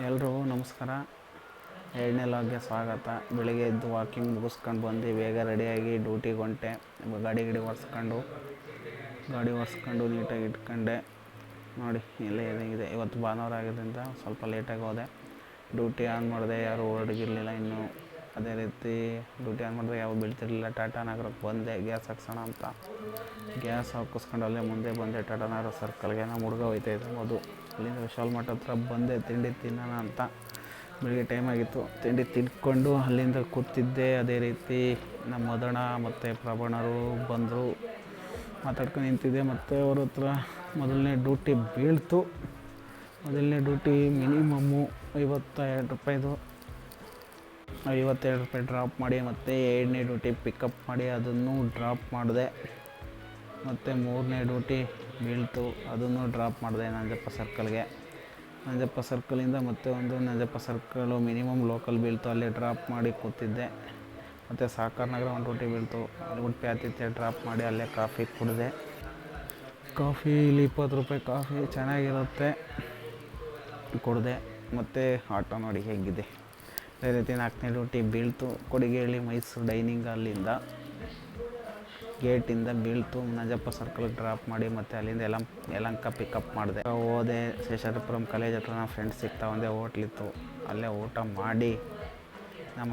ಎಲ್ರಿಗೂ ನಮಸ್ಕಾರ. ಎರಡನೇ ಲಾಗ್ಗೆ ಸ್ವಾಗತ. ಬೆಳಿಗ್ಗೆ ಎದ್ದು ವಾಕಿಂಗ್ ಮುಗಿಸ್ಕೊಂಡು ಬಂದು ಬೇಗ ರೆಡಿಯಾಗಿ ಡ್ಯೂಟಿಗೆ ಹೊಂಟೆ. ಗಾಡಿ ಒರೆಸ್ಕೊಂಡು ನೀಟಾಗಿ ಇಟ್ಕೊಂಡೆ. ನೋಡಿ ಎಲ್ಲ ಏನಾಗಿದೆ. ಇವತ್ತು ಭಾನುವಾರ ಆಗಿದ್ದರಿಂದ ಸ್ವಲ್ಪ ಲೇಟಾಗಿ ಹೋದೆ. ಡ್ಯೂಟಿ ಆನ್ ಮಾಡಿದೆ, ಯಾರೂ ಹೊರಗಿರಲಿಲ್ಲ ಇನ್ನೂ. ಅದೇ ರೀತಿ ಡ್ಯೂಟಿ ಆನ್ ಮಾಡಿದ್ರೆ ಯಾವ ಬೀಳ್ತಿರಲಿಲ್ಲ. ಟಾಟಾ ನಗರಕ್ಕೆ ಬಂದೆ ಗ್ಯಾಸ್ ಹಾಕ್ಸೋಣ ಅಂತ. ಗ್ಯಾಸ್ ಹಾಕಿಸ್ಕೊಂಡು ಅಲ್ಲೇ ಮುಂದೆ ಬಂದೆ ಟಾಟಾ ನಗರ ಸರ್ಕಲ್ಗೆ. ನಮ್ಮ ಹುಡುಗ ಹೋಯ್ತಾಯಿದ್ದೆ ಮಧು. ಅಲ್ಲಿಂದ ವಿಶಾಲ್ ಮಠ ಹತ್ರ ಬಂದೆ ತಿಂಡಿ ತಿನ್ನೋಣ ಅಂತ. ಬೆಳಿಗ್ಗೆ ಟೈಮ್ ಆಗಿತ್ತು. ತಿಂಡಿ ತಿನ್ಕೊಂಡು ಅಲ್ಲಿಂದ ಕೂತಿದ್ದೆ. ಅದೇ ರೀತಿ ನಮ್ಮ ಮದಣ ಮತ್ತು ಪ್ರಭಣರು ಬಂದರು. ಮಾತಾಡ್ಕೊಂಡು ನಿಂತಿದ್ದೆ. ಮತ್ತು ಅವ್ರ ಹತ್ರ ಮೊದಲನೇ ಡ್ಯೂಟಿ ಬೀಳ್ತು. ಮೊದಲನೇ ಡ್ಯೂಟಿ ಮಿನಿಮಮ್ಮು 52 ರೂಪಾಯಿದು. 52 ರೂಪಾಯಿ ಡ್ರಾಪ್ ಮಾಡಿ ಮತ್ತು ಎರಡನೇ ಡ್ಯೂಟಿ ಪಿಕಪ್ ಮಾಡಿ ಅದನ್ನು ಡ್ರಾಪ್ ಮಾಡಿದೆ. ಮತ್ತು ಮೂರನೇ ಡ್ಯೂಟಿ ಬೀಳ್ತು, ಅದನ್ನು ಡ್ರಾಪ್ ಮಾಡಿದೆ ನಂಜಪ್ಪ ಸರ್ಕಲ್ಗೆ. ನಂಜಪ್ಪ ಸರ್ಕಲಿಂದ ಮತ್ತೆ ಒಂದು ನಂಜಪ್ಪ ಸರ್ಕಲು ಮಿನಿಮಮ್ ಲೋಕಲ್ ಬೀಳ್ತು, ಅಲ್ಲೇ ಡ್ರಾಪ್ ಮಾಡಿ ಕೂತಿದ್ದೆ. ಮತ್ತು ಸಾಕಾರ ನಗರ ಒಂದು ಡ್ಯೂಟಿ ಬೀಳ್ತು, ಅಲ್ಲಿ ಉಡುಪಿ ಆತಿಥ್ಯ ಡ್ರಾಪ್ ಮಾಡಿ ಅಲ್ಲೇ ಕಾಫಿ ಕುಡಿದೆ. ಕಾಫಿ ಇಲ್ಲಿ 20 ರೂಪಾಯಿ ಕಾಫಿ ಚೆನ್ನಾಗಿರುತ್ತೆ, ಕುಡಿದೆ. ಮತ್ತು ಆಟೋ ನೋಡಿ ಹೇಗಿದೆ. ಅದೇ ರೀತಿ 4ನೇ ಡ್ಯೂಟಿ ಬೀಳ್ತು, ಕೊಡಿಗೇಳಿ ಮೈಸೂರು ಡೈನಿಂಗ್ ಹಾಲಿಂದ ಗೇಟಿಂದ ಬೀಳ್ತು. ನಂಜಪ್ಪ ಸರ್ಕಲ್ಗೆ ಡ್ರಾಪ್ ಮಾಡಿ ಮತ್ತು ಅಲ್ಲಿಂದ ಯಲಹಂಕ ಪಿಕಪ್ ಮಾಡಿದೆ. ಹೋದೆ ಶೇಷಾದ್ರಿಪುರಂ ಕಾಲೇಜ್ ಹತ್ರ ನಮ್ಮ ಫ್ರೆಂಡ್ಸ್ ಸಿಗ್ತಾ ಒಂದೇ ಹೋಟ್ಲಿತ್ತು, ಅಲ್ಲೇ ಊಟ ಮಾಡಿ ನಮ್ಮ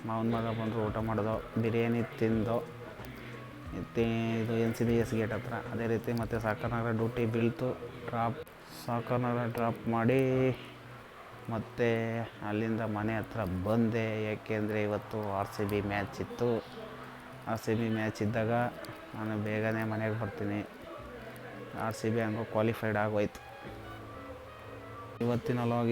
ಮಾವನ ಮಗ ಬಂದರು, ಊಟ ಮಾಡೋದು, ಬಿರಿಯಾನಿ ತಿಂದು ಇದು NCBS ಗೇಟ್ ಹತ್ರ. ಅದೇ ರೀತಿ ಮತ್ತು ಸಾಕಾರ ನಗರ ಡ್ಯೂಟಿ ಬೀಳ್ತು, ಸಾಕಾರ ನಗರ ಡ್ರಾಪ್ ಮಾಡಿ ಮತ್ತು ಅಲ್ಲಿಂದ ಮನೆ ಹತ್ರ ಬಂದೆ. ಏಕೆಂದರೆ ಇವತ್ತು RCB ಮ್ಯಾಚ್ ಇತ್ತು. RCB ಮ್ಯಾಚ್ ಇದ್ದಾಗ ನಾನು ಬೇಗನೆ ಮನೆಗೆ ಬರ್ತೀನಿ. RCB ಹಂಗೂ ಕ್ವಾಲಿಫೈಡ್ ಆಗೋಯ್ತು. ಇವತ್ತಿನ ಲಾಗ್